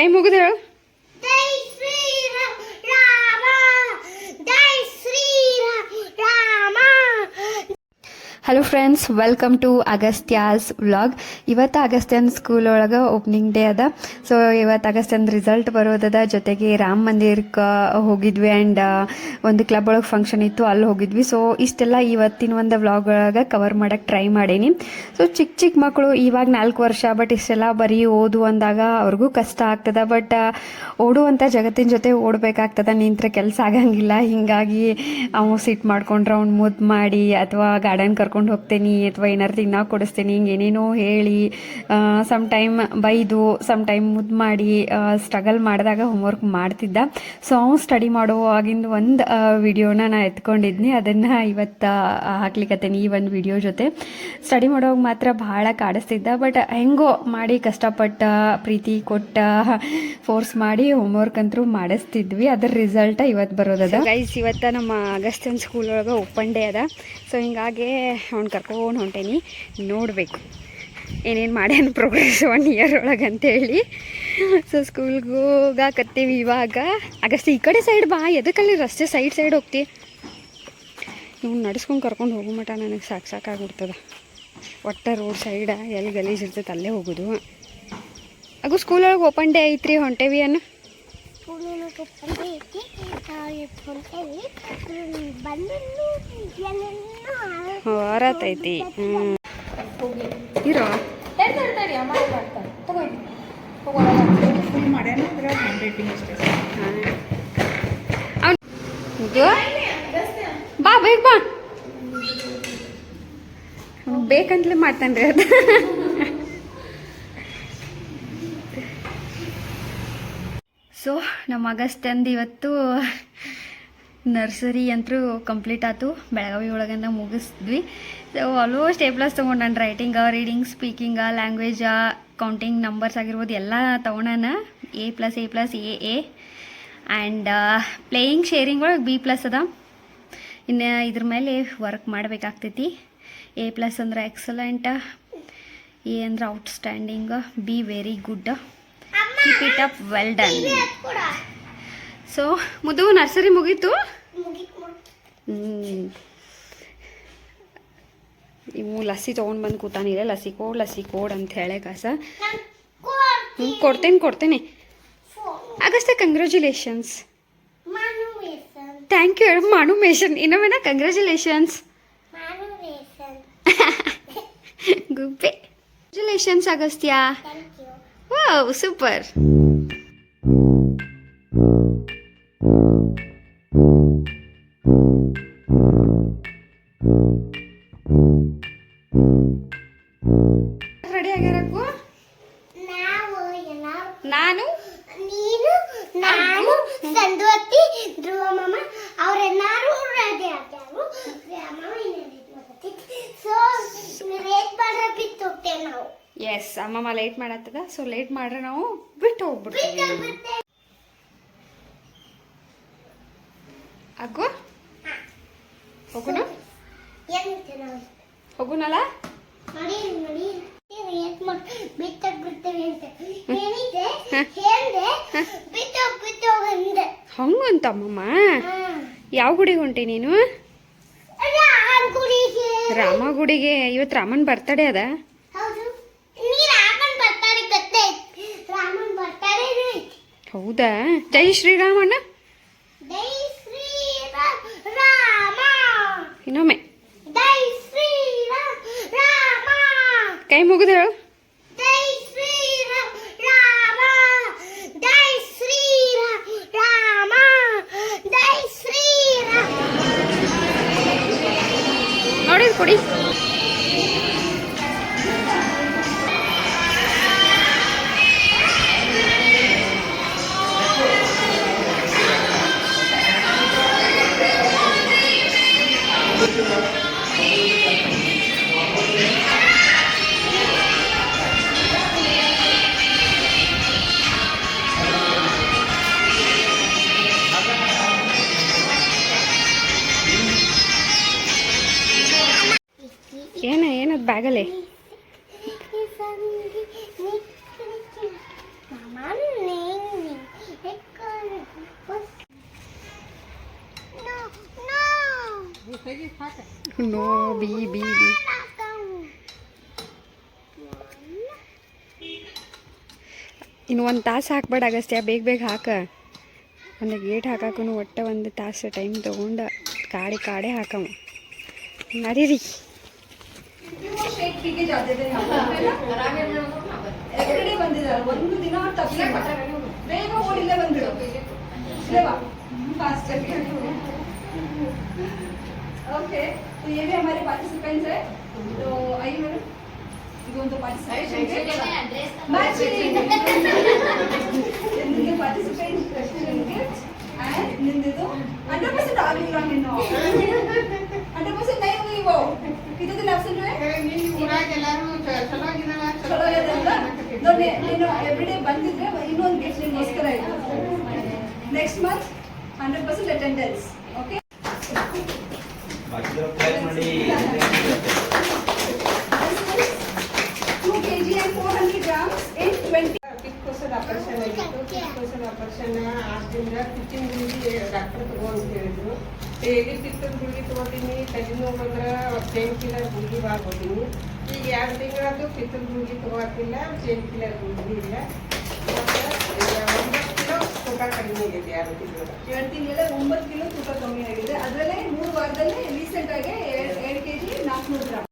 ಕೈ ಮುಗಿದು ಹೇಳು. ಜೈ ಶ್ರೀರಾಮ್ ರಾಮ, ಜೈ Shriram Rama. Hello friends, welcome to Agastya's vlog. ಇವತ್ತು ಅಗಸ್ತ್ಯನ್ ಸ್ಕೂಲ್ ಒಳಗೆ ಓಪನಿಂಗ್ ಡೇ ಅದ. ಸೊ ಇವತ್ತು ಅಗಸ್ತ್ಯನ್ ರಿಸಲ್ಟ್ ಬರೋದದ. ಜೊತೆಗೆ ರಾಮ ಮಂದಿರಕ್ಕೆ ಹೋಗಿದ್ವಿ ಆ್ಯಂಡ್ ಒಂದು ಕ್ಲಬ್ ಒಳಗೆ ಫಂಕ್ಷನ್ ಇತ್ತು, ಅಲ್ಲಿ ಹೋಗಿದ್ವಿ. ಸೊ ಇಷ್ಟೆಲ್ಲ ಇವತ್ತಿನ ಒಂದು ವ್ಲಾಗ್ ಒಳಗೆ ಕವರ್ ಮಾಡೋಕ್ಕೆ ಟ್ರೈ ಮಾಡೀನಿ. ಸೊ ಚಿಕ್ಕ ಮಕ್ಕಳು ಇವಾಗ 4 ವರ್ಷ, ಬಟ್ ಇಷ್ಟೆಲ್ಲ ಬರೀ ಓದು ಅಂದಾಗ ಅವ್ರಿಗೂ ಕಷ್ಟ ಆಗ್ತದೆ. ಬಟ್ ಓಡುವಂಥ ಜಗತ್ತಿನ ಜೊತೆ ಓಡಬೇಕಾಗ್ತದೆ, ನಿಂತ್ರೆ ಕೆಲಸ ಆಗಂಗಿಲ್ಲ. ಹೀಗಾಗಿ ಅವು ಸಿಟ್ ಮಾಡ್ಕೊಂಡ್ರೆ ಅವ್ನು ಮುದ್ದು ಮಾಡಿ ಅಥವಾ ಗಾರ್ಡನ್ ಕರ್ಕೊಂಡು ಹೋಗ್ತೇನೆ ಅಥವಾ ಏನಾರು ತಿನ್ನಕ್ಕೆ ಕೊಡಿಸ್ತೀನಿ, ಹಿಂಗೆ ಏನೇನೋ ಹೇಳಿ ಸಮ್ ಟೈಮ್ ಬೈದು ಸಮ್ ಟೈಮ್ ಮುದ್ದು ಮಾಡಿ ಸ್ಟ್ರಗಲ್ ಮಾಡಿದಾಗ ಹೋಮ್ವರ್ಕ್ ಮಾಡ್ತಿದ್ದ. ಸೊ ಅವ್ನು ಸ್ಟಡಿ ಮಾಡುವಾಗಿಂದ ಒಂದು ವಿಡಿಯೋನ ನಾನು ಎತ್ಕೊಂಡಿದ್ನಿ, ಅದನ್ನು ಇವತ್ತು ಹಾಕ್ಲಿಕ್ಕತ್ತೇನೆ ಈ ಒಂದು ವಿಡಿಯೋ ಜೊತೆ. ಸ್ಟಡಿ ಮಾಡೋವಾಗ ಮಾತ್ರ ಭಾಳ ಕಾಡಿಸ್ತಿದ್ದ, ಬಟ್ ಹೆಂಗೋ ಮಾಡಿ ಕಷ್ಟಪಟ್ಟು ಪ್ರೀತಿ ಕೊಟ್ಟು ಫೋರ್ಸ್ ಮಾಡಿ ಹೋಮ್ವರ್ಕ್ ಅಂತೂ ಮಾಡಿಸ್ತಿದ್ವಿ. ಅದ್ರ ರಿಸಲ್ಟ ಇವತ್ತು ಬರೋದದ. ಗೈಸ್, ಇವತ್ತು ನಮ್ಮ ಅಗಸ್ತ್ಯನ್ ಸ್ಕೂಲ್ ಒಳಗೆ ಓಪನ್ ಡೇ ಅದ. ಸೊ ಹಿಂಗಾಗಿ ಅವ್ನು ಕರ್ಕೊಂಡು ಹೊಂಟೇನಿ, ನೋಡಬೇಕು ಏನೇನು ಮಾಡ್ಯಾನ ಪ್ರೋಗ್ರೆಸ್ 1 ಇಯರ್ ಒಳಗೆ ಅಂತೇಳಿ. ಸೊ ಸ್ಕೂಲ್ಗೆ ಹೋಗಾಕತ್ತೀವಿ ಇವಾಗ. ಅಗಸ್ತ್ಯ ಈ ಕಡೆ ಸೈಡ್ ಬಾ, ಎದಕ್ಕಲ್ಲಿ ರಸ್ತೆ ಸೈಡ್ ಹೋಗ್ತಿ. ಇವ್ನು ನಡ್ಸ್ಕೊಂಡು ಕರ್ಕೊಂಡು ಹೋಗೋ ಮಟ ನನಗೆ ಸಾಕಾಗ್ಬಿಡ್ತದೆ. ಒಟ್ಟು ರೋಡ್ ಸೈಡ ಎಲ್ಲಿ ಗಲೀಜು ಇರ್ತೈತೆ ಅಲ್ಲೇ ಹೋಗೋದು. ಹಾಗೂ ಸ್ಕೂಲ್ ಒಳಗೆ ಓಪನ್ ಡೇ ಐತ್ರಿ, ಹೊಂಟೇವಿ ಅನ್ನ ಹೊರತೈತಿ. ಇರೋ ಬಾ, ಬೇಗ ಬಾ, ಬೇಕಂತಲೇ ಮಾಡ್ತಾನೆ ರೀ ಅದು. ಸೊ ನಮ್ಮ ಅಗಸ್ತ್ಯಂದು ಇವತ್ತು ನರ್ಸರಿ ಅಂತೂ ಕಂಪ್ಲೀಟ್ ಆಯ್ತು. ಬೆಳಗಾವಿ ಒಳಗಂದ ಮುಗಿಸಿದ್ವಿ. ಸೊ ಆಲ್ಮೋಸ್ಟ್ A+ ತೊಗೊಂಡು ನಾನು writing, reading, speaking, language, counting, numbers ಆಗಿರ್ಬೋದು ಎಲ್ಲ ತೊಗೊಂಡಾನ. A+, A+, and playing sharing ಒಳಗೆ B+ ಅದ. ಇನ್ನು ಇದ್ರ ಮೇಲೆ ವರ್ಕ್ ಮಾಡಬೇಕಾಗ್ತೈತಿ. A+ ಅಂದ್ರೆ ಎಕ್ಸಲೆಂಟ್, A ಅಂದ್ರೆ outstanding, B very good. Keep it up, well done. So ಮುದು ನರ್ಸರಿ ಮುಗೀತು. ಇವು ಲಸ್ಸಿ ತೊಗೊಂಡು ಬಂದು ಕೂತಾನಿಲ್ಲ, ಲಸ್ಸಿ ಕೋಡ್ ಅಂತ ಹೇಳಿ ಕಾಸ. ಕೊಡ್ತೇನೆ. ಅಗಸ್ತ್ಯ ಕಂಗ್ರ್ಯಾಚುಲೇಷನ್ಸ್. Thank you. ಮಾನುಮೇಷನ್ ಇನ್ನೊಮ್ಮೆನ ಕಂಗ್ರ್ಯಾಚುಲೇಷನ್ಸ್. ಗುಬ್ಬೆ. Congratulations Agastya. Wow, super. Ready ಆಗ್ಯಾರಕ್ಕು? ನಾನು, ನೀನು, ನಾನು, ಸಂದುವತ್ತಿ, ಧ್ರುವ ಮಾಮ ಅವರೆಲ್ಲರೂ ರೆಡಿ ಆಗ್ಯಾರು. ಸೊ ಲೇಟ್ ಮಾಡ್ರೆ ಬಿಟ್ಟು ಹೋಗ್ತೇವೆ ನಾವು. ಎಸ್, ಅಮ್ಮಮ್ಮ ಲೇಟ್ ಮಾಡತ್ತದ. ಸೊ ಲೇಟ್ ಮಾಡ್ರೆ ನಾವು ಬಿಟ್ಟು ಹೋಗ್ಬಿಡ್ತೀವಿ. ಅಗ್ಗು ಹೋಗುಣ, ಹೋಗುನಲ್ಲ. ಹಂಗಂತ ಅಮ್ಮಮ್ಮ. ಯಾವ ಗುಡಿಗೆ ಹೊಂಟಿ ನೀನು? ರಾಮ ಗುಡಿಗೆ. ಇವತ್ತು ರಾಮನ್ ಬರ್ತಡೇ ಅದ. ಹೌದಾ? ಜೈ ಶ್ರೀರಾಮಣ್ಣ. ಇನ್ನೊಮ್ಮೆ ಕೈ ಮುಗಿದು ಹೇಳು. ನೋಡಿದ್ ಕೊಡಿ. ಏನದು ಬ್ಯಾಗಲ್ಲಿ? Mama, ನೋ ಬಿ ಇನ್ನು ಒಂದು ತಾಸು ಹಾಕ್ಬೇಡ ಅಗಸ್ತ್ಯ, ಬೇಗ ಹಾಕ. ಒಂದು ಗೇಟ್ ಹಾಕಾಕು ಒಟ್ಟು ಒಂದು ತಾಸು ಟೈಮ್ ತೊಗೊಂಡು ಕಾಡೆ ಹಾಕವು. ನಡೀರಿ. ಎವ್ರಿಡೇ ಬಂದಿದ್ದಾರೆ, ಒಂದು ದಿನ ತಪ್ಪಿಲ್ಲ. ಬೇಗ ಓಡಿಲ್ಲೇ ಬಂದಿರೋ फास्ट ओके। तो ये भी हमारे पार्टिसिपेंट्स है। तो आइए मैडम, ये तो पार्टिसिपेशन पार्टिसिपेशन एंड निंदिदो 100% ಆಗಿಲ್ಲ ನೀನು 100% नहीं हुई वो कितने दिन absent हुए ನೀನು ಊರಾಗ ಎಲ್ಲರೂ ಚಲೋ ಆಗಿದಲ್ಲ ಚಲೋ ಆಗಿದಲ್ಲ ನೋಡಿ ನೀನು ಎವ್ರಿಡೇ ಬಂದಿದ್ರೆ ಇನ್ನೊಂದು ಗೆಸ್ಟ್ ನಿಗೋಸ್ಕರ ಇದೆ ನೆಕ್ಸ್ಟ್ ಮಂತ್ 100% attendance okay ಬಾಕಿದರ ಕ್ಲಾಸ್ ಮಾಡಿ 2 kg and 400 grams in 20 ಪಿಕ್ಕೋಸದ ಆಪರೇಷನ್ ಆಗಿತ್ತು. ಪಿಕ್ಕೋಸದ ಆಪರೇಷನ್ ಆದ್ದರಿಂದ ಪಿಚ್ಚಿನ ಗುಳಿಗೆ ಡಾಕ್ಟರ್ ತಗೋ ಅಂತ ಹೇಳಿದ್ರು. ಡೈಲಿ ಪಿತ್ತದ ಗುಳಿಗೆ ತಗೋತೀನಿ, ತಲೆ ನೋವು ಬಂದ್ರೆ ಪೇನ್ ಕಿಲ್ಲರ್ ಗುಳಿಗೆ ಮಾಡ್ಬೋದೀನಿ. ಈಗ 2 ತಿಂಗಳಾದ್ರು ಪಿತ್ತದ ಗುಳಿಗೆ ತಗೋತಿಲ್ಲ, ಪೇನ್ ಕಿಲ್ಲರ್ ಗುಳಿಗೆ ಇಲ್ಲ. ಮತ್ತು 9 ಕಿಲೋ ತೂಕ ಕಡಿಮೆ ಆಗಿದೆ 2 ತಿಂಗಳು. 2 ತಿಂಗಳಲ್ಲೇ 9 ಕಿಲೋ ತೂಕ ಕಮ್ಮಿ ಆಗಿದೆ. ಅದರಲ್ಲೇ 3 ವಾರದಲ್ಲಿ ರೀಸೆಂಟ್ ಆಗಿ 7 kg 400 ಗ್ರಾಮ್